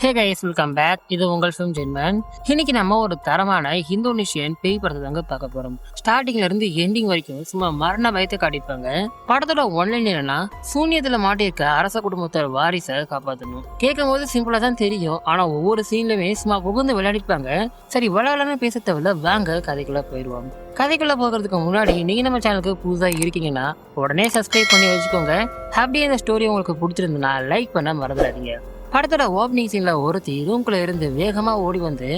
Hey guys, welcome back. இது உங்கள் film ஜென்மன். இன்னைக்கு நம்ம ஒரு தரமான இந்தோனேஷியன் பேய் படத்தை தாங்க பார்க்க போறோம். ஸ்டார்டிங்ல இருந்து எண்டிங் வரைக்கும் சும்மா மரண பயத்தை காட்டியிருப்பாங்க. படத்தோட ஒன்லைன் என்னன்னா, சூன்யத்துல மாட்டியிருக்க அரச குடும்பத்தோட வாரிசை காப்பாற்றணும். கேட்கும் போது சிம்பிளா தான் தெரியும், ஆனா ஒவ்வொரு சீன்லயுமே சும்மா புகுந்து விளையாடிப்பாங்க. சரி, விளையாடலான்னு பேச தேவையில்ல, வாங்க கதைக்குள்ள போயிடுவாங்க. கதைக்குள்ள போகிறதுக்கு முன்னாடி நீங்க நம்ம சேனலுக்கு புதுசா இருக்கீங்கன்னா உடனே சப்ஸ்கிரைப் பண்ணி வச்சுக்கோங்க. அப்படியே இந்த ஸ்டோரி உங்களுக்கு பிடிச்சிருந்ததுன்னா லைக் பண்ண மறந்துடாதீங்க. படத்தோட ஓப்பனிங் சீன்ல ஒருத்தி ரூம்குள்ள இருந்து வேகமா ஓடி வந்து,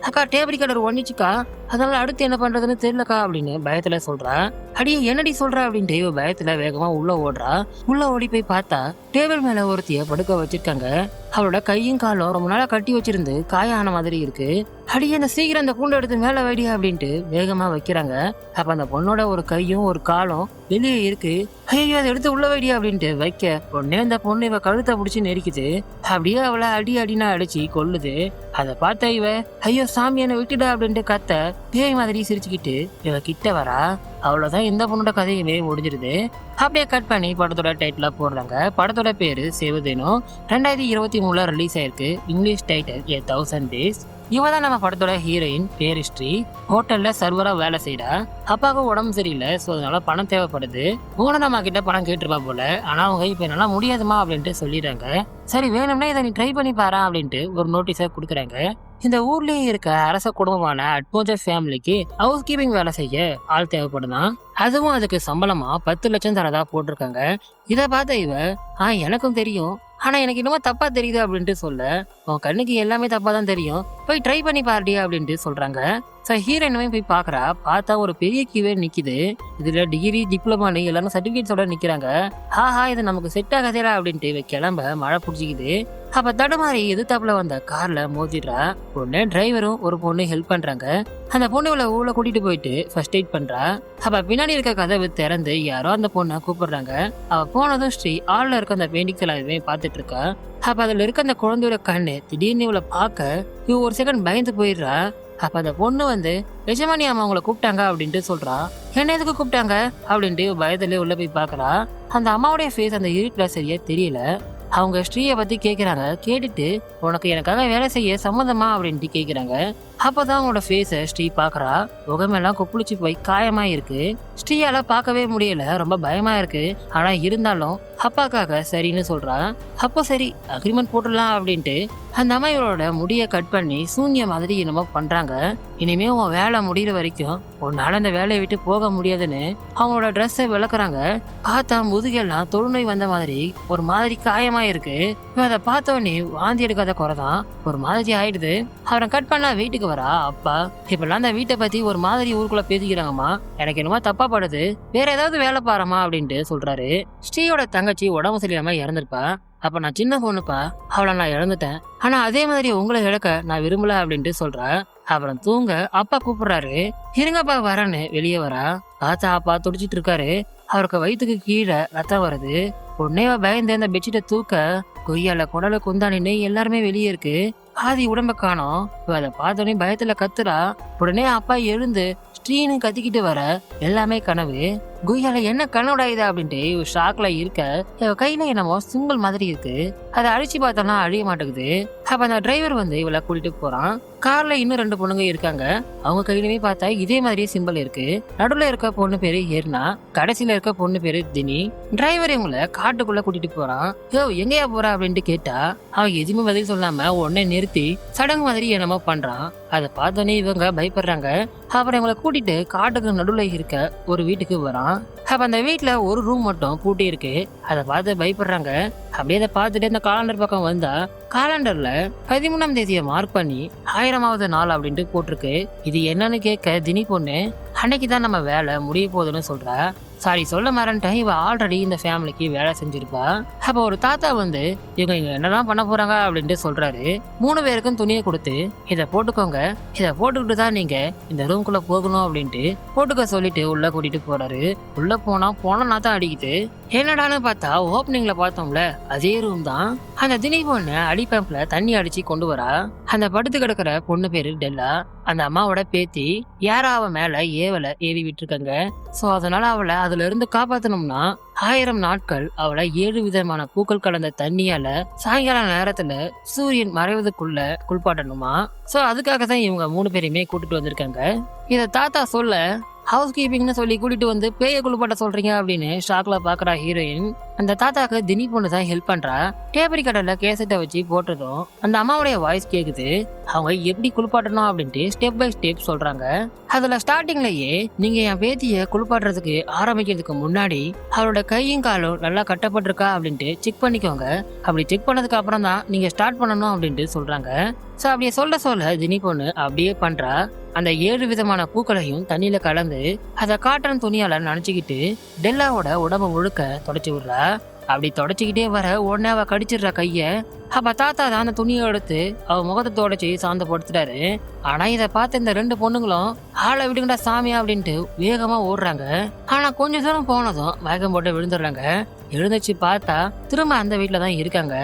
அக்கா டேபிள் கடர் ஒன்னிச்சுக்கா, அதனால அடுத்து என்ன பண்றதுன்னு தெரியலக்கா அப்படின்னு பயத்துல சொல்றா. அடியே என்னடி சொல்ற அப்படின்ட்டு பயத்துல வேகமா உள்ள ஓடுறா. உள்ள ஓடி போய் பார்த்தா டேபிள் மேல ஒருத்திய படுக்க வச்சிருக்காங்க. அவளோட கையும் காலும் ரொம்ப நாளா கட்டி வச்சிருந்து காயான மாதிரி இருக்கு. அடியே அந்த சீக்கிரம் அந்த பூண்டை எடுத்து மேல வைடியா அப்படின்ட்டு வேகமா வைக்கிறாங்க. அப்ப அந்த பொண்ணோட ஒரு கையும் ஒரு காலும் வெளியே இருக்கு. ஐயோ, அதை எடுத்து உள்ள வைடியா அப்படின்ட்டு வைக்க உடனே அந்த பொண்ணு இவ கழுத்தை பிடிச்சி நெரிக்குது. அப்படியே அவளை அடினா அடிச்சு கொல்லுது. அதை பார்த்த இவ ஐயோ சாமி என்ன விட்டுடா அப்படின்ட்டு கத்த பேய் மாதிரி சிரிச்சுக்கிட்டு இவ கிட்ட வரா. அவ்வளவுதான், இந்த பொண்ணோட கதையுமே முடிஞ்சிருது. அப்படியே கட் பண்ணி படத்தோட டைட்டிலா போடுறாங்க. படத்தோட பேரு சேவதேனும் 2023 ரிலீஸ் ஆயிருக்கு. English title A Thousand Days. இவதான் நம்ம படத்தோட ஹீரோயின். பேர் ஸ்ரீ. ஹோட்டல்ல சர்வரா வேலை செய்யறா. அப்பாவுக்கு உடம்பு சரியில்லை, ஸோ அதனால பணம் தேவைப்படுது. ஓனர் அம்மா கிட்ட பணம் கேட்டுருப்பா போல. ஆனா அவங்க இப்ப என்னால முடியாதுமா அப்படின்ட்டு சொல்லிடுறாங்க. சரி, வேணும்னா இதை நீ ட்ரை பண்ணி பாரு அப்படின்ட்டு ஒரு நோட்டீஸை கொடுக்குறாங்க. இந்த ஊர்லயே இருக்க அரச குடும்பமான அட்மோஜர் ஃபேமிலிக்கு ஹவுஸ் கீப்பிங் வேலை செய்ய ஆள் தேவைப்படுதான். அதுவும் அதுக்கு சம்பளமா 10 லட்சம் தரதா போட்டிருக்காங்க. இதை பார்த்த இவ எனக்கும் தெரியும், ஆனா எனக்கு என்னமோ தப்பா தெரியுது அப்படின்ட்டு சொல்ல, உன் கண்ணுக்கு எல்லாமே தப்பா தான் தெரியும், போய் ட்ரை பண்ணி பாருடி அப்படின்ட்டு சொல்றாங்க. ஹீரோயினுமே போய் பாக்குறா. பார்த்தா ஒரு பெரிய கியூவே நிக்குது. இதுல டிகிரி டிப்ளமானு எல்லாரும் சர்டிபிகேட்ஸோட நிக்கிறாங்க. இது நமக்கு செட் ஆகாதேடா அப்படின்ட்டு இவ கிளம்ப மழை பிடிச்சிக்குது. அப்ப தடுமாறி எதிர்த்தாப்புல வந்த கார்ல மோதிடுறா. பொண்ணு டிரைவரும் ஒரு பொண்ணு ஹெல்ப் பண்றாங்க. அந்த பொண்ணு இவளை ஊழ கூட்டிட்டு போயிட்டு ஃபர்ஸ்ட் எய்ட் பண்றா. அப்ப பின்னாடி இருக்க கதவு திறந்து யாரோ அந்த பொண்ணை கூப்பிடுறாங்க. அவ போனதும் ஸ்ரீ ஆள்ல இருக்க அந்த பெயிண்டிங்ஸ் எல்லாமே பார்த்துட்டு இருக்கா. அப்ப அதுல இருக்க அந்த குழந்தையோட கண்ணு திடீர்னு இவளை பார்க்க இவ ஒரு செகண்ட் பயந்து போயிடுறா. அப்ப அந்த பொண்ணு வந்து எஜமானி அம்மா அவங்கள கூப்பிட்டாங்க அப்படின்ட்டு சொல்றா. என்ன எதுக்கு கூப்பிட்டாங்க அப்படின்ட்டு பயத்துல உள்ள போய் பாக்குறா. அந்த அம்மாவுடைய ஃபேஸ் அந்த இருட்டுல சரியா தெரியல. அவங்க ஸ்ரீயை பத்தி கேக்குறாங்க. கேட்டுட்டு உனக்கு எனக்காக வேலை செய்ய சம்மந்தமா அப்படின்ட்டு கேக்குறாங்க. அப்பதான் அவங்களோட ஃபேஸ ஸ்ரீ பாக்குறா. முகமெல்லாம் கொப்புளிச்சு போய் காயமா இருக்கு. ஸ்ரீயால பார்க்கவே முடியல, ரொம்ப பயமா இருக்கு. ஆனா இருந்தாலும் அப்பாக்காக சரின்னு சொல்றா. அப்போ சரி, அக்ரிமெண்ட் போட்டுடலாம் அப்படின்ட்டு அந்த அம்மா இவரோட முடிய கட் பண்ணி சூன்ய மாதிரி என்னமோ பண்றாங்க. இனிமே உன் வேலை முடிகிற வரைக்கும் உன்னால அந்த வேலையை விட்டு போக முடியாதுன்னு அவங்களோட ட்ரெஸ்ஸை விளக்குறாங்க. பார்த்தா முதுகெல்லாம் தொழுநோய் வந்த மாதிரி ஒரு மாதிரி காயமா இருக்கு. அதை பார்த்தோன்னே வாந்தி எடுக்காத குறைதான் ஒரு மாதிரி ஆயிடுது. அவரை கட் பண்ணா வீட்டுக்கு வரா. அப்பா இப்பெல்லாம் அந்த வீட்டை பத்தி ஒரு மாதிரி ஊருக்குள்ள பேசிக்கிறாங்கம்மா, எனக்கு என்னமோ தப்பா படுது, வேற ஏதாவது வேலை பாருமா அப்படின்ட்டு சொல்றாரு. ஸ்ரீயோட தங்கச்சி உடம்பு சரியில்லாம இறந்துருப்பா. அப்ப நான் சின்ன பொண்ணுப்பா, அவளை நான் இழந்துட்டேன், ஆனா அதே மாதிரி உங்களை இழக்க நான் விரும்பல அப்படின்ட்டு சொல்றா. அப்புறம் தூங்க அப்பா கூப்பிடுறாரு. இருங்கப்பா வரேன்னு வெளியே வரா. பார்த்தா அப்பா துடிச்சிட்டு இருக்காரு. அவருக்கு வயிற்றுக்கு கீழே ரத்தம் வருது. உடனே பயந்து அந்த பெட்ஷீட்டை தூக்க கொய்யால குடல குந்தானின்னு எல்லாருமே வெளியே இருக்கு. பாதி உடம்ப காணோம். அதை பார்த்தோன்னே பயத்துல கத்துறா. உடனே அப்பா எழுந்து ஸ்ரீன்னு கத்திக்கிட்டு வர எல்லாமே கனவு. குய்யால என்ன கனவுடாயுதா அப்படின்ட்டு இவ ஷாக்ல இருக்க. இவ கையில என்னமோ சிம்பிள் மாதிரி இருக்கு. அதை அழிச்சு பார்த்தோம்னா அழிய மாட்டேங்குது. அப்ப அந்த டிரைவர் வந்து இவளை கூட்டிட்டு போறான். கார்ல இன்னும் 2 பொண்ணுங்க இருக்காங்க. அவங்க கையிலுமே பார்த்தா இதே மாதிரியே சிம்பிள் இருக்கு. நடுவுல இருக்க பொண்ணு பேரு ஏர்னா, கடைசியில இருக்க பொண்ணு பேரு தினி. டிரைவர் இவங்களை காட்டுக்குள்ள கூட்டிட்டு போறான். எங்கயா போறா அப்படின்ட்டு கேட்டா அவன் எதுவுமே பதில் சொல்லாம உடனே நிறுத்தி சடங்கு மாதிரி என்னமோ பண்றான். அதை பார்த்தோன்னே இவங்க பயப்படுறாங்க. அப்புறம் இவங்களை கூட்டிட்டு காட்டுக்கு நடுவுல இருக்க ஒரு வீட்டுக்கு வரான். அப்ப அந்த வீட்டுல ஒரு ரூம் மட்டும் பூட்டி இருக்கு. அதை பார்த்து பயப்படுறாங்க. அப்படியே அதை பார்த்துட்டு அந்த காலண்டர் பக்கம் வந்தா காலண்டர்ல 13ஆம் தேதியை மார்க் பண்ணி 1000வது நாள் அப்படின்ட்டு போட்டிருக்கு. இது என்னன்னு கேட்க தினி பொண்ணு அன்னைக்குதான் நம்ம வேலை முடிய போகுதுன்னு சொல்றா. சாரி சொல்ல மறந்துட்டேன், இவ ஆல்ரெடி இந்த ஃபேமிலிக்கு வேலை செஞ்சிருப்பா. அப்ப ஒரு தாத்தா வந்து இவங்க இங்க என்னதான் பண்ண போறாங்க அப்படின்ட்டு சொல்றாரு. 3 பேருக்கும் துணியை கொடுத்து இதை போட்டுக்கோங்க, இதை போட்டுக்கிட்டு தான் நீங்க இந்த ரூம்குள்ள போகணும் அப்படின்ட்டு போட்டுக்க சொல்லிட்டு உள்ள கூட்டிட்டு போறாரு. உள்ள போனா நாத்தான் அடிக்குது. என்னடான்னு பார்த்தா ஓப்பனிங்ல பார்த்தோம்ல அதே ரூம் தான். அந்த திலீப் பொண்ணு அடிப்பம்புல தண்ணி அடிச்சு கொண்டு வரா. அந்த படுத்து கிடக்குற பொண்ணு பேரு டெல்லா. அந்த அம்மாவோட பேத்தி யாரா அவ மேல ஏவி விட்டுருக்காங்க. சோ அதனால அவளை அதுல இருந்து காப்பாத்தணும்னா 1000 நாட்கள் அவளை 7 விதமான பூக்கள் கலந்த தண்ணியால சாயங்கால நேரத்துல சூரியன் மறைவதுக்குள்ள குளிப்பாட்டணுமா. சோ அதுக்காக தான் இவங்க 3 பேரையுமே கூட்டிட்டு வந்திருக்காங்க. இத தாத்தா சொல்ல ஹவுஸ் கீப்பிங்னு சொல்லி கூட்டிட்டு வந்து பேய குளிப்பாட்ட சொல்றீங்க அப்படின்னு ஷாக்ல பாக்குறா ஹீரோயின். அந்த தாத்தாக்கு தினி பொண்ணு தான் ஹெல்ப் பண்றா. டேபரி கடல்ல கேசட்டை வச்சு போட்டதும் அந்த அம்மாவுடைய வாய்ஸ் கேக்குது. அவங்க எப்படி குளிப்பாட்டணும் அப்படின்ட்டு ஸ்டெப் பை ஸ்டெப் சொல்றாங்க. அதுல ஸ்டார்டிங்லயே நீங்க என் பேத்திய குளிப்பாட்டுறதுக்கு ஆரம்பிக்கிறதுக்கு முன்னாடி அவளோட கையும் காலும் நல்லா கட்டப்பட்டிருக்கா அப்படின்ட்டு செக் பண்ணிக்கோங்க. அப்படி செக் பண்ணதுக்கு அப்புறம் தான் நீங்க ஸ்டார்ட் பண்ணணும் அப்படின்ட்டு சொல்றாங்க. சோ அப்படியே சொல்ல தினி பொண்ணு அப்படியே பண்றா. அந்த 7 விதமான பூக்களையும் தண்ணியில கலந்து அத காட்டன் துணியால நனைச்சுக்கிட்டு டெல்லாவோட உடம்பு முழுக்க தொடச்சு விடுறா. அப்படி தொடச்சுக்கிட்டே வர உடனே அவ கடிச்சிடுற கைய. அப்ப தாத்தா தான் அந்த துணியை எடுத்து அவ முகத்தை தொடச்சி சாந்தப்படுத்துறாரு. ஆனா இத பார்த்து இந்த 2 பொண்ணுங்களும் ஆளை விடுங்கடா சாமியா அப்படின்ட்டு வேகமா ஓடுறாங்க. ஆனா கொஞ்ச தூரம் போனதும் வேகம் போட்டு விழுந்துடுறாங்க. எழுந்துச்சு பார்த்தா திரும்ப அந்த வீட்டுல தான் இருக்காங்க.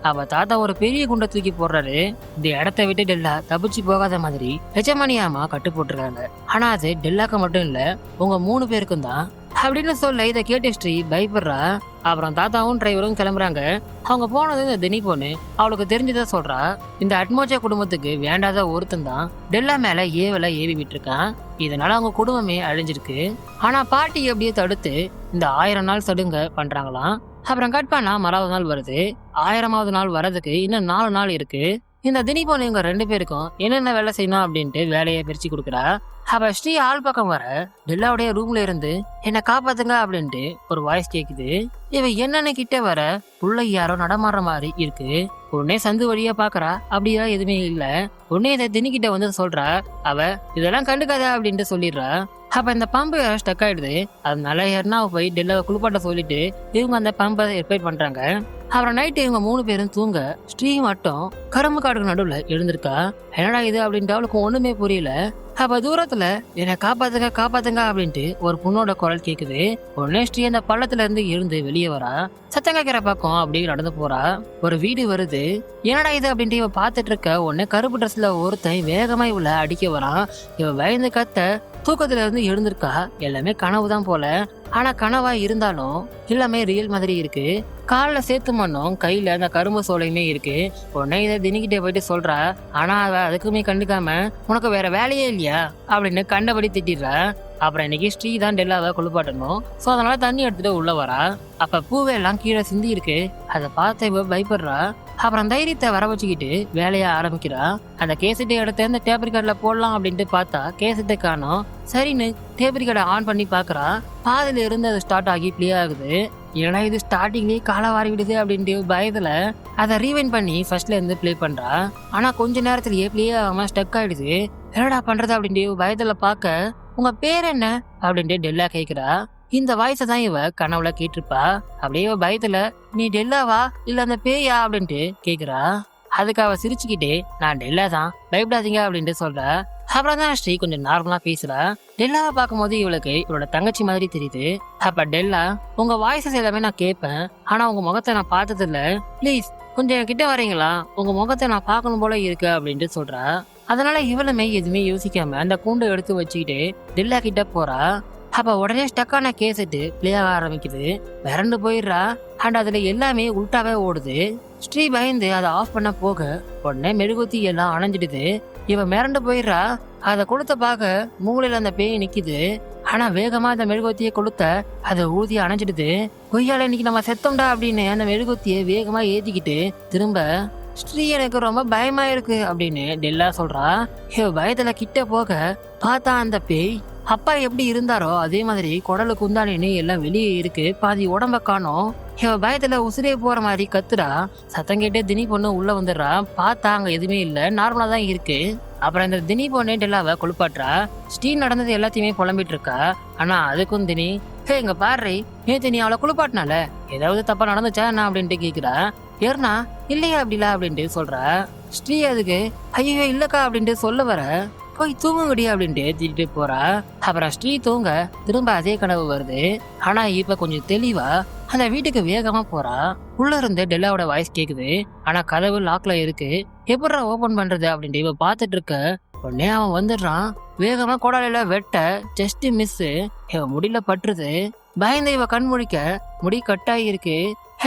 அவ தாத்தா ஒரு பெரிய குண்டை தூக்கி போடுறாரு. இந்த இடத்த விட்டு டெல்லா தப்பிச்சு போகாத மாதிரி எஜமானியாமா கட்டு போட்டுருக்காங்க. ஆனா அது டெல்லாக்கு மட்டும் இல்ல உங்க 3 பேருக்கும் தான் அப்படின்னு சொல்ல இதை கேட்டு ஸ்ரீ பயப்படுறா. அப்புறம் தாத்தாவும் டிரைவரும் கிளம்புறாங்க. அவங்க போனது இந்த தினி பொண்ணு அவளுக்கு தெரிஞ்சதை சொல்றா. இந்த அட்மோஜா குடும்பத்துக்கு வேண்டாத ஒருத்தன் தான் டெல்லா மேல ஏவி விட்டுருக்கான். இதனால அவங்க குடும்பமே அழிஞ்சிருக்கு. ஆனா பாட்டி எப்படியே தடுத்து இந்த 1000 நாள் சடுங்க பண்றாங்களாம். அப்புறம் கட் பண்ணா 1000வது நாள் வருது. 1000வது நாள் வர்றதுக்கு இன்னும் 4 நாள் இருக்கு. இந்த தினி பொண்ணு இவங்க 2 பேருக்கும் என்னென்ன வேலை செய்யணும் அப்படின்ட்டு வேலையை பிரிச்சு கொடுக்குறா. அப்ப ஸ்ரீ ஆள் பக்கம் வர டெல்லாவுடைய ரூம்ல இருந்து என்ன காப்பாத்துங்க அப்படின்ட்டு ஒரு வாய்ஸ் கேக்குது. இவ என்னன்னு கிட்ட வர உள்ள யாரோ நடமாடுற மாதிரி இருக்கு. உடனே சந்து வழியா பாக்குறா. அப்படியா எதுவுமே இல்ல. உடனே இதை தினிக்கிட்ட வந்து சொல்றா. அவ இதெல்லாம் கண்டுக்காத அப்படின்ட்டு சொல்லிடுறா. அப்ப இந்த பம்பு ஸ்டக் ஆயிடுது. அதனால யாருன்னா போய் டெல்லாவை குளிப்பாட்ட சொல்லிட்டு இவங்க அந்த பம்பை ரிப்பேர் பண்றாங்க. அப்புறம் நைட்டு இவங்க 3 பேரும் தூங்க ஸ்ரீ மட்டும் கரும்பு காடுக்கு நடுவுல எழுந்திருக்கா. என்னடா இது அப்படின்ட்டு அவளுக்கு ஒண்ணுமே புரியல. அப்ப தூரத்துல என்னை காப்பாத்துங்க அப்படின்ட்டு ஒரு பொண்ணோட குரல் கேக்குது. உடனே ஸ்ரீ அந்த பள்ளத்துல இருந்து எழுந்து வெளியே வரா. சத்தம் கேட்கிற பக்கம் அப்படியே நடந்து போறா. ஒரு வீடு வருது. என்னடா இது அப்படின்ட்டு இவ பாத்துட்டு இருக்க. உடனே கருப்பு ட்ரெஸ்ல ஒருத்தன் வேகமா இவள அடிக்க வரான். இவ பயந்து கத்த தூக்கத்துல இருந்து எழுந்திருக்கா. எல்லாமே கனவு தான் போல. ஆனா கனவா இருந்தாலும் எல்லாமே ரியல் மாதிரி இருக்கு. கால்ல சேத்து மண்ணும் கையில அந்த கரும்பு சோலையுமே இருக்கு. உடனே இதை தினிக்கிட்டே போயிட்டு சொல்றா. ஆனா அவ அதுக்குமே கண்டுக்காம உனக்கு வேற வேலையே இல்லையா அப்படின்னு கண்டபடி திட்டிடுறா. அப்புறம் இன்னைக்கு ஸ்ரீ தான் டெல்லாவை குளிப்பாட்டணும். சோ அதனால தண்ணி எடுத்துட்டு உள்ள வரா. அப்ப பூவெல்லாம் கீழே சிந்தி இருக்கு. அதை பார்த்து இவ பயப்படுறா. அப்புறம் தைரியத்தை வர வச்சுக்கிட்டு வேலைய ஆரம்பிக்கிறா. அந்த கேசட்டை எடுத்து அந்த டேப் ரிகார்ட்ல போடலாம் அப்படின்ட்டு பார்த்தா கேசட்டை காணோம். சரின்னு டேப் ரிகார்டை ஆன் பண்ணி பாக்குறா. பாதில இருந்து அது ஸ்டார்ட் ஆகி பிளே ஆகுது. ஏன்னா இது ஸ்டார்டிங்லயே காலை வாரி விடுது அப்படின்ட்டு பயத்துல அதை ரீவைண்ட் பண்ணி ஃபர்ஸ்ட்ல இருந்து பிளே பண்றா. ஆனா கொஞ்ச நேரத்திலேயே பிளே ஆகாம ஸ்டக் ஆயிடுது. என்னடா பண்றது அப்படின்ட்டு பயத்துல பாக்க உங்க பேர் என்ன அப்படின்ட்டு டெல்லா கேக்குறா. இந்த வாய்ஸை தான் இவ கனவுல கேட்டிருப்பா. அப்படியே பயத்துல நீ டெல்லாவா இல்ல அந்த பேயா அப்படின்ட்டு கேக்குறா. அதுக்கு அவ சிரிச்சுக்கிட்டே நான் டெல்லா தான் பயப்படாதீங்க அப்படின்ட்டு சொல்றா. அப்புறம் தான் ஸ்ரீ கொஞ்சம் நார்மலா பேசுறா. டெல்லாவை பார்க்கும் போது இவளுக்கு இவளோட தங்கச்சி மாதிரி தெரியுது. அப்ப டெல்லா உங்க வாய்ஸஸ் எல்லாமே நான் கேட்பேன். ஆனா உங்க முகத்தை நான் பார்த்தது இல்ல. ப்ளீஸ் கொஞ்சம் கிட்ட வரீங்களா, உங்க முகத்தை நான் பார்க்கணும் போல இருக்கு அப்படின்ட்டு சொல்றா. அதனால இவளுமே எதுவுமே யோசிக்காம அந்த கூண்டை எடுத்து வச்சுக்கிட்டு டெல்லா கிட்ட போறா. அப்ப உடனே ஸ்டக்கான கேசட்டு பிளே ஆக ஆரம்பிக்குது. மிரண்டு போயிடுறா. அண்ட் அதுல எல்லாமே உள்டாவே ஓடுது. ஸ்ரீ பயந்து அதை ஆஃப் பண்ண போக உடனே மெழுகுத்தி எல்லாம் அணைஞ்சிடுது. இவ மிரண்டு போயிடுறா. அதை கொளுத்த பார்க்க மூளையில அந்த பேய் நிக்குது. ஆனா வேகமா அந்த மெழுகுத்தியை கொளுத்த அதை ஊதி அணைஞ்சிடுது. கொய்யால இன்னைக்கு நம்ம செத்தோம்டா அப்படின்னு அந்த மெழுகுத்தியை வேகமா ஏத்திக்கிட்டு திரும்ப ஸ்ரீ எனக்கு ரொம்ப பயமா இருக்கு அப்படின்னு டெல்லா சொல்றா. இவ பயத்துல கிட்ட போக பார்த்தா அந்த பேய் அப்பா எப்படி இருந்தாரோ அதே மாதிரி குடலு குந்தாலின்னு எல்லாம் வெளியே இருக்கு. பாதி உடம்ப காணோம். இவ பயத்துல உசிரே போற மாதிரி கத்துறா. சத்தம் கேட்டே தினி பொண்ணு உள்ள வந்துடுறா. பார்த்தா அங்க எதுவுமே இல்ல, நார்மலா தான் இருக்கு. அப்புறம் இந்த தினி பொண்ணு டெல்லாவை குளிப்பாட்டுறா. ஸ்ரீ நடந்தது எல்லாத்தையுமே புலம்பிட்டு இருக்கா. ஆனா அதுக்கும் தினி ஹே இங்க பாரு, நேத்து நீ அவளை குளிப்பாட்டினால ஏதாவது தப்பா நடந்துச்சா என்ன அப்படின்ட்டு கேக்குறா. ஏர்னா இல்லையா அப்படில அப்படின்ட்டு சொல்றா. ஸ்ரீ அதுக்கு ஐயோ இல்லக்கா அப்படின்ட்டு சொல்ல வர போய் தூங்குங்கடி அப்படின்ட்டு திட்டிட்டு போறா. அப்புறம் ஸ்ரீ தூங்க திரும்ப அதே கனவு வருது. ஆனா இப்ப கொஞ்சம் தெளிவா அந்த வீட்டுக்கு வேகமா போறா. உள்ள இருந்து டெல்லாவோட வாய்ஸ் கேக்குது. ஆனா கதவு லாக்ல இருக்கு. எப்படா ஓபன் பண்றது அப்படின்ட்டு இவ பாத்துட்டு இருக்க. உடனே அவன் வந்துடுறான். வேகமா கோடாலில வெட்ட ஜஸ்ட் மிஸ் இவ முடியல பட்டுருது. பயந்து இவ கண் முழிக்க முடி கட்டாயி இருக்கு.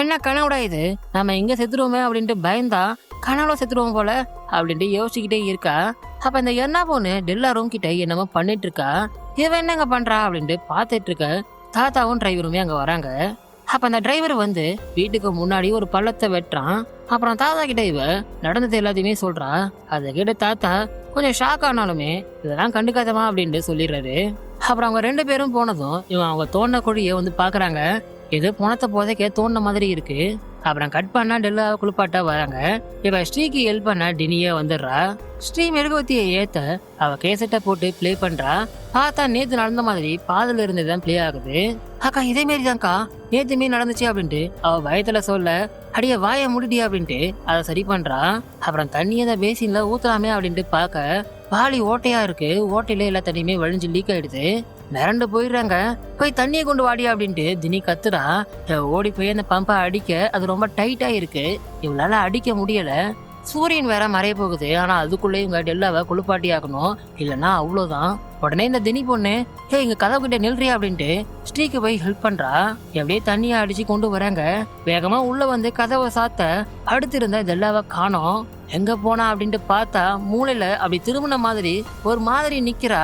என்ன கனவுடா இது, நம்ம எங்க செத்துருவோமே அப்படின்ட்டு பயந்தா கனவுல செத்துருவோம் போல அப்படின்ட்டு யோசிச்சுக்கிட்டே இருக்கா. அப்ப இந்த என்ன பொண்ணு டெல்லா ரூம் கிட்ட என்னமோ பண்ணிட்டு இருக்கா. இவன் என்னங்க பண்றா அப்படின்ட்டு பாத்துட்டு இருக்க. தாத்தாவும் டிரைவருமே அங்க வராங்க. அப்ப அந்த டிரைவர் வந்து வீட்டுக்கு முன்னாடி ஒரு பள்ளத்தை வெட்டுறான். அப்புறம் தாத்தா கிட்ட இவ நடந்தது எல்லாத்தையுமே சொல்றா. அதை கேட்டு தாத்தா கொஞ்சம் ஷாக் ஆனாலுமே இதெல்லாம் கண்டுக்காதமா அப்படின்ட்டு சொல்லிடுறாரு. அப்புறம் அவங்க 2 பேரும் போனதும் இவன் அவங்க தோண்ட குழிய வந்து பாக்குறாங்க. இது பணத்தை போதைக்க தோண்ட மாதிரி இருக்கு. அப்புறம் கட் பண்ணா டெல்லா குளிப்பாட்டா வராங்க. இவ ஸ்ரீக்கு ஹெல்ப் பண்ண டினியே வந்துடுறா. ஸ்ரீ மெழுகுவத்தியை ஏத்த அவ கேசட்டை போட்டு பிளே பண்றா. பார்த்தா நேத்து நடந்த மாதிரி பாதில இருந்துதான் பிளே ஆகுது. அக்கா இதே மாரி தான்க்கா நேத்துமே நடந்துச்சு அப்படின்ட்டு அவ பயத்துல சொல்ல, அடிய வாய முடிடி அப்படின்ட்டு அதை சரி பண்றா. அப்புறம் தண்ணியை அந்த பேசின்ல ஊத்தலாமே அப்படின்ட்டு பார்க்க வாளி ஓட்டையா இருக்கு. ஓட்டையில எல்லா தண்ணியுமே வழிஞ்சு லீக் ஆயிடுது. மிரண்டு போயிடுறாங்க. போய் தண்ணியை கொண்டு வாடி அப்படின்ட்டு தினி கத்துறா. ஓடி போய் அந்த பம்பை அடிக்க அது ரொம்ப டைட்டா இருக்கு. இவளால அடிக்க முடியல. சூரியன் வேற மறைய போகுது. ஆனா அதுக்குள்ளே இவங்க டெல்லாவை குளிப்பாட்டி ஆகணும், இல்லைன்னா அவ்வளவுதான். உடனே இந்த தினி பொண்ணு இங்க கதவு கிட்ட நில்றியா அப்படின்ட்டு ஸ்ரீக்கு போய் ஹெல்ப் பண்றா. எப்படியே தண்ணியை அடிச்சு கொண்டு வராங்க. வேகமா உள்ள வந்து கதவை சாத்த அடுத்து இருந்த டெல்லாவை காணோம். எங்க போனா அப்படின்ட்டு பார்த்தா மூளையில அப்படி திரும்பின மாதிரி ஒரு மாதிரி நிக்கிறா.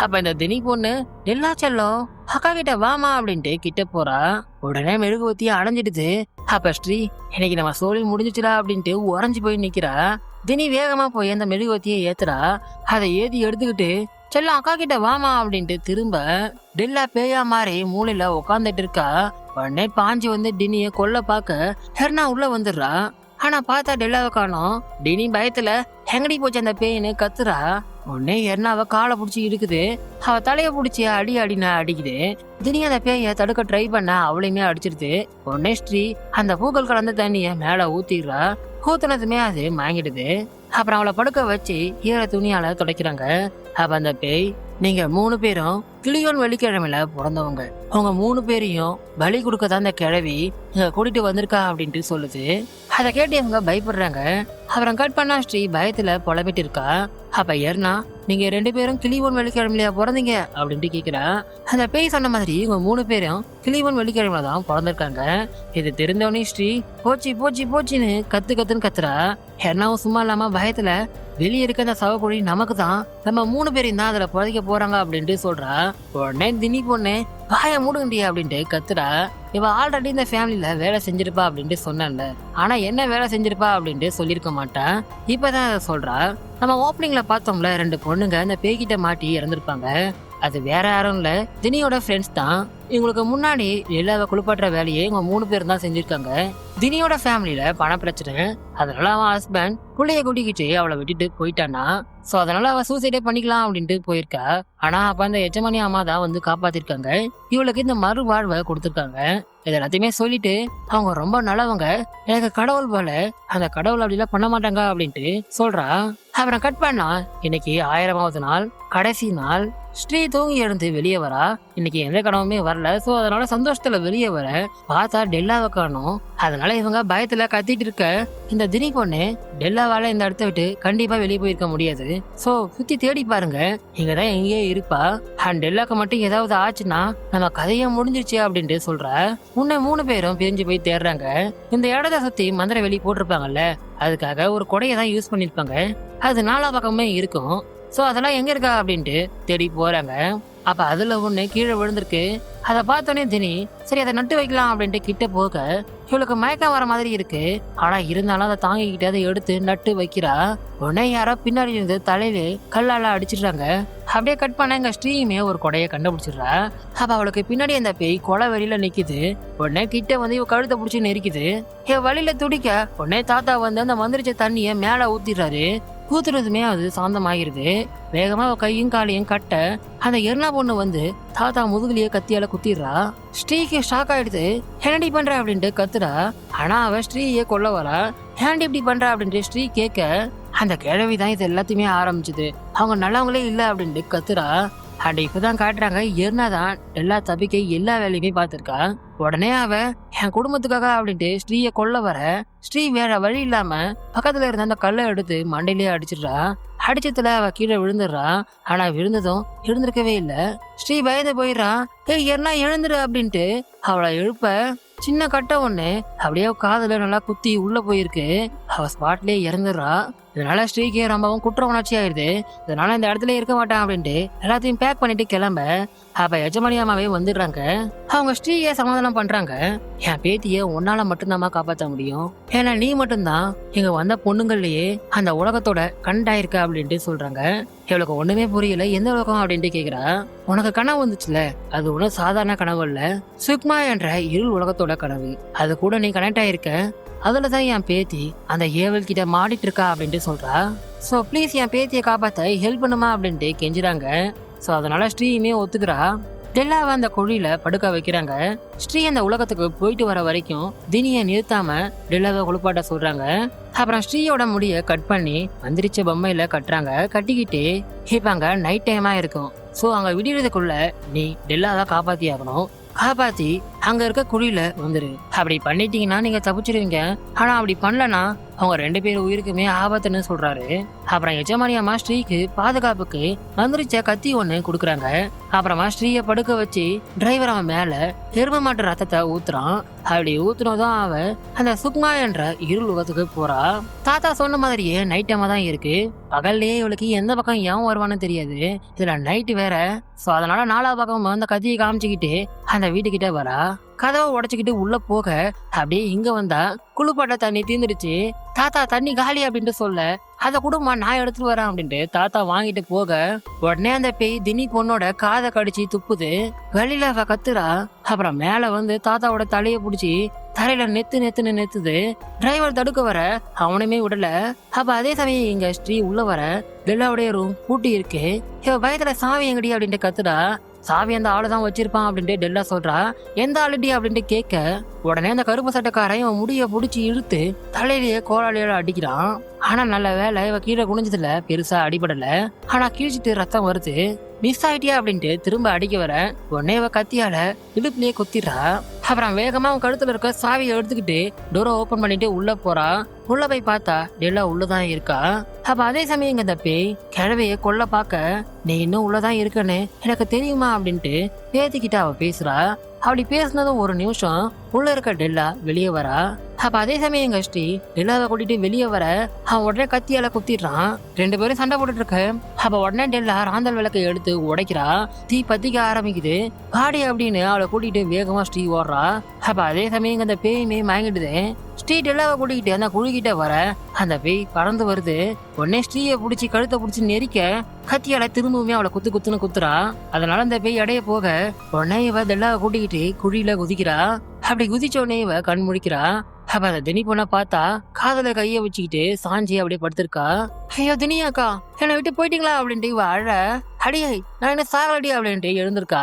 அப்ப இந்த தினி பொண்ணு டெல்லா செல்லம் அக்கா கிட்ட வாமா அப்படின்ட்டு கிட்ட போறா. உடனே மெழுகுவத்திய அடைஞ்சிடுது. அப்ப ஸ்ரீ இன்னைக்கு நம்ம சோழி முடிஞ்சிச்சுடா அப்படின்ட்டு உறைஞ்சு போய் நிக்கிறா. தினி வேகமா போய் அந்த மெழுகுவத்தியை ஏத்துறா. அதை ஏத்தி எடுத்துக்கிட்டு செல்லம் அக்கா கிட்ட வாமா அப்படின்ட்டு திரும்ப டெல்லா பேயா மாதிரி மூளையில உக்காந்துட்டு இருக்கா. உடனே பாஞ்சு வந்து டினிய கொல்ல பாக்க ஹெர்னா உள்ள வந்துடுறா. ஆனா பார்த்தா டெல்லாவை காணோம். டினி பயத்துல எங்கடி போச்சு அந்த பேயின்னு கத்துறா. உடனே ஹெர்னாவை காலை பிடிச்சி இருக்குது. அவ தலைய பிடிச்சி அடி அடினா அடிக்குது. தினி அந்த பேய தடுக்க ட்ரை பண்ண அவளையுமே அடிச்சிருது. உடனே ஸ்ரீ அந்த பூக்கள் கலந்த தண்ணிய மேல ஊத்திடுறா. ஊத்துனதுமே அது வாங்கிடுது. அப்புறம் அவளை படுக்க வச்சு ஈர துணியால துடைக்கிறாங்க. அப்ப அந்த பேய், நீங்க 3 பேரும் கிளியோன் வெள்ளிக்கிழமையில பிறந்தவங்க. உங்க 3 பேரையும் பலி கொடுக்கதான் அந்த கிழவி இங்க கூட்டிட்டு வந்திருக்கா அப்படின்ட்டு சொல்லுது. அதை கேட்டு இவங்க பயப்படுறாங்க. அப்புறம் கட் பண்ணா ஸ்ரீ பயத்துல புலம்பிட்டு இருக்கா. அப்ப ஏர்னா நீங்க 2 பேரும் கிளியோன் வெள்ளிக்கிழமையில பிறந்தீங்க அப்படின்ட்டு கேக்குறா. அந்த பேய் சொன்ன மாதிரி இவங்க 3 பேரும் கிளியோன் வெள்ளிக்கிழமையில தான் பிறந்திருக்காங்க. இது தெரிந்தவனே ஸ்ரீ போச்சு போச்சு போச்சுன்னு கத்துன்னு கத்துறா. ஏர்னாவும் சும்மா இல்லாம பயத்துல வெளியே இருக்க அந்த சவக்குழி நமக்கு தான், நம்ம 3 பேரையும் தான் அதுல புதைக்க போறாங்க அப்படின்ட்டு சொல்றா. உடனே தினி பொண்ணு வாய மூடுங்கடியா அப்படின்ட்டு கத்துறா. இவ ஆல்ரெடி இந்த ஃபேமிலியில வேலை செஞ்சிருப்பா அப்படின்ட்டு சொன்னான்ல, ஆனா என்ன வேலை செஞ்சிருப்பா அப்படின்ட்டு சொல்லியிருக்க மாட்டா. இப்பதான் அதை சொல்றா. நம்ம ஓப்பனிங்ல பார்த்தோம்ல 2 பொண்ணுங்க அந்த பேய்கிட்ட மாட்டி இறந்துருப்பாங்க. அது வேற யாரும் இல்ல, தினியோட ஃப்ரெண்ட்ஸ் தான். இவங்களுக்கு முன்னாடி எல்லா குளிப்பாட்டுற வேலையே இவங்க 3 பேரும் தான் செஞ்சிருக்காங்க. தினியோட ஃபேமிலியில பண பிரச்சனை. அதனால அவன் ஹஸ்பண்ட் புள்ளைய கூட்டிக்கிட்டு அவளை விட்டுட்டு போயிட்டானா. சோ அதனால அவ சூசைடே பண்ணிக்கலாம் அப்படின்ட்டு போயிருக்கா. ஆனா அப்ப அந்த எஜமானி அம்மா தான் வந்து காப்பாத்திருக்காங்க. இவளுக்கு இந்த மறுவாழ்வை கொடுத்துருக்காங்க. இது எல்லாத்தையுமே சொல்லிட்டு அவங்க ரொம்ப நல்லவங்க, எனக்கு கடவுள் போல, அந்த கடவுள் அப்படிலாம் பண்ண மாட்டாங்க அப்படின்ட்டு சொல்றா. அப்புறம் கட் பண்ணா இன்னைக்கு 1000வது நாள், கடைசி நாள். ஸ்ரீ தூங்கி எழுந்து வெளியே வரா. இன்னைக்கு எந்த கனவுமே வரல. சோ அதனால சந்தோஷத்துல வெளியே வர பார்த்தா டெல்லாவை காணும். அதனால இவங்க பயத்துல கத்திட்டு இருக்க. இந்த தினி பொண்ணு டெல்லாவால இந்த இடத்த விட்டு கண்டிப்பா வெளியே போயிருக்க முடியாது. சோ சுத்தி தேடி பாருங்க, இங்கதான் எங்கேயே இருப்பா. அண்ட் டெல்லாக்கு மட்டும் ஏதாவது ஆச்சுன்னா நம்ம கதையை முடிஞ்சிருச்சு அப்படின்ட்டு சொல்ற. முன்ன 3 பேரும் பிரிஞ்சு போய் தேடுறாங்க. இந்த இடத்த சுத்தி மந்திர வெளி போட்டிருப்பாங்கல்ல, அதுக்காக ஒரு கொடையை தான் யூஸ் பண்ணிருப்பாங்க. அது 4 பக்கமே இருக்கும். சோ அதெல்லாம் எங்க இருக்கா அப்படின்ட்டு தேடி போறாங்க. அப்ப அதுல ஒண்ணு கீழே விழுந்திருக்கு. அதை பார்த்தோன்னே தினி சரி அதை நட்டு வைக்கலாம் அப்படின்ட்டு கிட்ட போக இவளுக்கு மயக்கம் வர மாதிரி இருக்கு. ஆனா இருந்தாலும் அதை தாங்கிக்கிட்டு அதை எடுத்து நட்டு வைக்கிறா. உடனே யாரோ பின்னாடி இருந்து தலையில கல்லால அடிச்சிடுறாங்க. அப்படியே கட் பண்ண எங்க ஸ்ரீயுமே ஒரு கொடையை கண்டுபிடிச்சிடுறா. அப்ப அவளுக்கு பின்னாடி அந்த பேய் கொலை வெளியில நிக்குது. உடனே கிட்ட வந்து இவ கழுத்தை பிடிச்சி நெரிக்குது. இவ வழியில துடிக்க உடனே தாத்தா வந்து அந்த மந்திரிச்ச தண்ணிய மேல ஊத்திடுறாரு. ஊத்துறதுமே அது சாந்தமாகிருது. வேகமா அவ கையும் காலையும் கட்ட அந்த எர்னா பொண்ணு வந்து தாத்தா முதுகுலயே கத்தியால குத்திடுறா. ஸ்ரீக்கு ஷாக் ஆயிடுது. ஹேண்டி பண்ற அப்படின்ட்டு கத்துறா. ஆனா அவ ஸ்ரீயே கொல்ல வரா. ஹேண்டி இப்படி பண்ற அப்படின்ட்டு ஸ்ரீ கேட்க அந்த கிழவிதான் இது எல்லாத்தையுமே ஆரம்பிச்சுது. அவங்க நல்லவங்களே இல்ல அப்படின்ட்டு கத்துறா. அண்ட் இப்பதான் காட்டுறாங்க எர்னாதான் எல்லா தப்பிக்க எல்லா வேலையுமே பார்த்திருக்கா. உடனே அவ என் குடும்பத்துக்காக அப்படின்ட்டு ஸ்ரீய கொல்ல வர ஸ்ரீ வேற வழி இல்லாம பக்கத்துல இருந்த அந்த கல்லை எடுத்து மண்டையிலேயே அடிச்சிடுறா. அடிச்சதுல அவ கீழே விழுந்துடுறா. ஆனா விழுந்ததும் எழுந்திருக்கவே இல்ல. ஸ்ரீ பயந்து போயிடுறான். என்ன எழுந்துரு அப்படின்ட்டு அவளை எழுப்ப சின்ன கட்டை ஒண்ணு அப்படியே காதுல நல்லா குத்தி உள்ள போயிருக்கு. அவ ஸ்பாட்லயே இறந்துடுறா. இதனால ஸ்ரீக்கு ரொம்பவும் குற்ற உணர்ச்சி ஆயிடுது. இதனால இந்த இடத்துல இருக்க மாட்டான் அப்படின்ட்டு எல்லாத்தையும் பேக் பண்ணிட்டு கிளம்ப அப்ப எஜமானி அம்மாவே வந்துடுறாங்க. அவங்க ஸ்ரீய சமாதானம் பண்றாங்க. என் பேத்திய உன்னால மட்டும்தாம்மா காப்பாற்ற முடியும். ஏன்னா நீ மட்டும்தான் இங்க வந்த பொண்ணுங்கள்லயே அந்த உலகத்தோட கண்டாயிருக்க அப்படின்ட்டு சொல்றாங்க. இவளுக்கு ஒண்ணுமே புரியல. எந்த உலகம் அப்படின்ட்டு கேக்குறா. உனக்கு கனவு வந்துச்சுல, அது ஒன்னும் சாதாரண கனவு இல்ல, சுக்மா என்ற இருள் உலகத்தோட கனவு. அது கூட நீ கனெக்ட் ஆயிருக்க. அதுலதான் என் பேத்தி அந்த ஏவல் கிட்ட மாடிட்டு இருக்கா அப்படின்ட்டு சொல்றா. சோ ப்ளீஸ் என் பேத்தியை காப்பாத்த ஹெல்ப் பண்ணுமா அப்படின்ட்டு கெஞ்சுறாங்க. சோ அதனால ஸ்ரீயுமே ஒத்துக்கிறா. டெல்லாவை அந்த குழியில படுக்க வைக்கிறாங்க. ஸ்ரீ அந்த உலகத்துக்கு போயிட்டு வர வரைக்கும் தினிய நிறுத்தாம டெல்லாவை குளிப்பாட்ட சொல்றாங்க. அப்புறம் ஸ்ரீயோட முடிய கட் பண்ணி மந்திரிச்ச பொம்மையில கட்டுறாங்க. கட்டிக்கிட்டு இப்ப அங்க நைட் டைமா இருக்கும். சோ அங்க விடியறதுக்குள்ள நீ டெல்லாவை காப்பாத்தி ஆகணும். காப்பாத்தி அங்க இருக்க குழியில வந்துரு. அப்படி பண்ணிட்டீங்கன்னா நீங்க தப்பிச்சிருவீங்க. ஆனா அப்படி பண்ணலன்னா அவங்க 2 பேர் உயிருக்குமே ஆபத்துன்னு சொல்றாரு. அப்புறம் எஜமானி அம்மா ஸ்ரீக்கு பாதுகாப்புக்கு மந்திரிச்ச கத்தி ஒண்ணு குடுக்குறாங்க. அப்புறமா ஸ்ரீய படுக்க வச்சு டிரைவர் அவன் மேல எரும மாட்டு ரத்தத்தை ஊத்துறான். அப்படி ஊத்துனதும் அவ அந்த சுக்மா என்ற இருள் உலகத்துக்கு போறா. தாத்தா சொன்ன மாதிரியே நைட் டைமா தான் இருக்கு. பகல்லையே இவளுக்கு எந்த பக்கம் ஏன் வருவான்னு தெரியாது. இதுல நைட்டு வேற. சோ அதனால 4ஆவது பக்கம் அந்த கத்தியை காமிச்சுக்கிட்டு அந்த வீட்டுக்கிட்ட வரா. கதவை உடைச்சுக்கிட்டு உள்ள போக அப்படியே இங்க வந்தா குளிப்பாட்ட தண்ணி தீர்ந்துடுச்சு. தாத்தா தண்ணி காலி அப்படின்ட்டு சொல்ல அத குடும்பமா நான் எடுத்துட்டு வரேன் அப்படின்ட்டு தாத்தா வாங்கிட்டு போக உடனே அந்த பேய் தினி பொண்ணோட காதை கடிச்சு துப்புது. வெளியில அவ கத்துறா. அப்புறம் மேல வந்து தாத்தாவோட தலைய புடிச்சு தரையில நெத்துன்னு நெத்துது. டிரைவர் தடுக்க வர அவனுமே விடல. அப்ப அதே சமயம் இங்க ஸ்ரீ உள்ள வர டெல்லாவுடைய ரூம் பூட்டி இருக்கு. இவ பயத்துல சாவி எங்கடி அப்படின்ட்டு கத்துடா. சாவி அந்த ஆளுதான் வச்சிருப்பான் அப்படின்ட்டு டெல்லா சொல்றா. எந்த ஆளுடி அப்படின்ட்டு கேட்க உடனே அந்த கருப்பு சட்டக்காரன் இவன் முடிய புடிச்சு இழுத்து தலையிலேயே கோலாளியோட அடிக்கிறான். ஆனா நல்ல வேலை இவ கீழே குனிஞ்சதுல பெருசா அடிபடல. ஆனா கீழ்ச்சிட்டு ரத்தம் வருது. மிஸ் ஆயிட்டியா அப்படின்ட்டு திரும்ப அடிக்க வர உடனே இவ கத்தியால இடுப்புலயே குத்திடுறா. அப்புறம் வேகமா அவன் கழுத்துல இருக்க சாவியை எடுத்துக்கிட்டு டோரை ஓபன் பண்ணிட்டு உள்ள போறா. உள்ள போய் பார்த்தா டெல்லா உள்ளதான் இருக்கா. அப்ப அதே சமயம் இங்க இந்த பேய் கிழவைய கொல்ல பாக்க நீ இன்னும் உள்ளதான் இருக்கன்னு எனக்கு தெரியுமா அப்படின்ட்டு பேத்திக்கிட்ட அவ பேசுறா. அப்படி பேசினதும் ஒரு நிமிஷம் உள்ள இருக்க டெல்லா வெளியே வரா. அப்ப அதே சமயம் எங்க ஸ்ரீ டெல்லாவை கூட்டிட்டு வெளியே வர அவன் உடனே கத்தியால குத்திடுறான். 2 பேரும் சண்டை போட்டுட்டு இருக்கு. அப்ப உடனே டெல்லா ராந்தல் விளக்கை எடுத்து உடைக்கிறா. தீ பத்திக்க ஆரம்பிக்குது. பாடி அப்படின்னு அவளை கூட்டிட்டு வேகமா ஸ்ரீ ஓடுறா. அப்ப அதே சமயம் அந்த பேயுமே மயங்கிடுது. ஸ்ரீ டெல்லாவை கூட்டிக்கிட்டு அந்த குழிக்கிட்ட வர அந்த பேய் பறந்து வருது. உடனே ஸ்ரீயை பிடிச்சி கழுத்தை பிடிச்சி நெரிக்க கத்தியால திரும்பவுமே அவளை குத்துன்னு குத்துறா. அதனால அந்த பேய் அடைய போக உடனே இவ டெல்லாவை கூட்டிக்கிட்டு குழியில குதிக்கிறா. அப்படி குதிச்ச உடனே இவ கண் முழிக்கிறா. அப்ப அந்த தினி பொண்ண பார்த்தா காதல கைய வச்சுக்கிட்டு சாஞ்சி அப்படியே படுத்திருக்கா. ஐயோ தினியாக்கா என்னை விட்டு போயிட்டீங்களா அப்படின்ட்டு இவ அழ. அடியை நான் என்ன சாகலடி அப்படின்ட்டு எழுந்திருக்கா.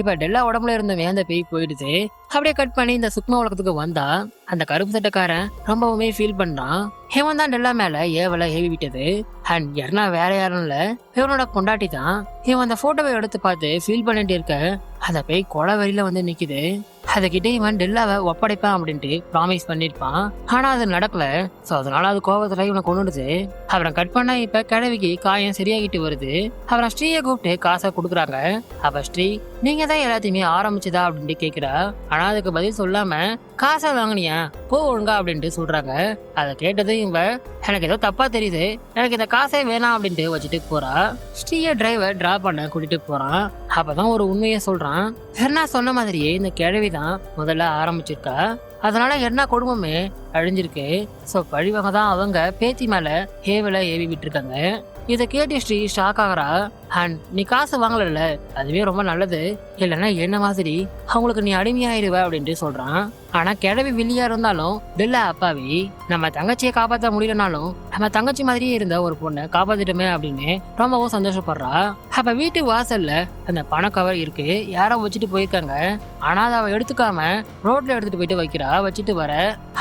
இப்ப டெல்லா உடம்புல இருந்த அந்த பேய் போயிடுது. அப்படியே கட் பண்ணி இந்த சுக்மா உலகத்துக்கு வந்தா அந்த கருப்பு சட்டக்காரன் ரொம்பவுமே ஃபீல் பண்றான். இவன் தான் டெல்லா மேல ஏவலை ஏவி விட்டது. அண்ட் யாருன்னா வேற யாரும் இல்ல, இவனோட பொண்டாட்டி தான். இவன் அந்த போட்டோவை எடுத்து பார்த்து ஃபீல் பண்ணிட்டு இருக்க அந்த பேய் கொலை வரியில வந்து நிக்குது. அதுகிட்ட இவன் டெல்லாவை ஒப்படைப்பான் அப்படின்ட்டு ப்ராமிஸ் பண்ணிருப்பான். ஆனா அது நடக்கல. சோ அதனால அது கோபத்துல இவனை கொண்டுடுது. அப்புறம் கட் பண்ண இப்ப கிழவிக்கு காயம் சரியாகிட்டு வருது. அப்புறம் ஸ்ரீயை கூப்பிட்டு காசை கொடுக்குறாங்க. அப்ப ஸ்ரீ நீங்க தான் எல்லாத்தையுமே ஆரம்பிச்சதா அப்படின்ட்டு கேக்குறா. ஆனா அதுக்கு பதில் சொல்லாம காசை வாங்கினியா போ ஒழுங்கா அப்படின்ட்டு சொல்றாங்க. அதை கேட்டதும் இவ எனக்கு ஏதோ தப்பா தெரியுது, எனக்கு இந்த காசே வேணாம் அப்படின்ட்டு வச்சுட்டு போறா. ஸ்ரீய டிரைவர் டிராப் பண்ண கூட்டிட்டு போறான். அப்பதான் ஒரு உண்மையை சொல்றான். எர்னா சொன்ன மாதிரியே இந்த கிழவிதான் முதல்ல ஆரம்பிச்சிருக்கா. அதனால எர்னா குடும்பமே அழிஞ்சிருக்கு. சோ பழிவங்க தான் அவங்க பேத்தி மேல ஏவலை ஏவி விட்டுருக்காங்க. இதை கேட்டு ஸ்ரீ ஷாக் ஆகுறா. அண்ட் நீ காசு வாங்கல, அதுவே ரொம்ப நல்லது, இல்லைன்னா என்ன மாதிரி அவங்களுக்கு நீ அடிமையாயிருவ அப்படின்ட்டு சொல்றான். ஆனா கிழவி வெளியா இருந்தாலும் டெல்லா அப்பாவி நம்ம தங்கச்சியை காப்பாற்ற முடியலனாலும் நம்ம தங்கச்சி மாதிரியே இருந்த ஒரு பொண்ணை காப்பாத்திட்டோமே அப்படின்னு ரொம்பவும் சந்தோஷப்படுறா. அப்ப வீட்டு வாசல்ல அந்த பணக்கவர் இருக்கு, யாரோ வச்சுட்டு போயிருக்காங்க. ஆனா அதை அவ எடுத்துக்காம ரோட்ல எடுத்துட்டு போயிட்டு வைக்கிறா. வச்சுட்டு வர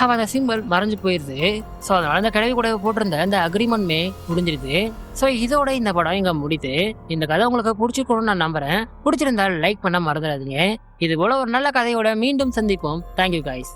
அவ அந்த சிம்பிள் மறைஞ்சு போயிருது. சோ அதனால அந்த கிழவி கூட போட்டிருந்த அந்த அக்ரிமெண்ட்மே முடிஞ்சிருது. சோ இதோட இந்த படம் இங்க முடியுது. இந்த கதை உங்களுக்கு பிடிச்சிருக்கணும்னு நான் நம்புறேன். பிடிச்சிருந்தால் லைக் பண்ண மறந்துடாதீங்க. இது போல ஒரு நல்ல கதையோட மீண்டும் சந்திப்போம். Thank you guys.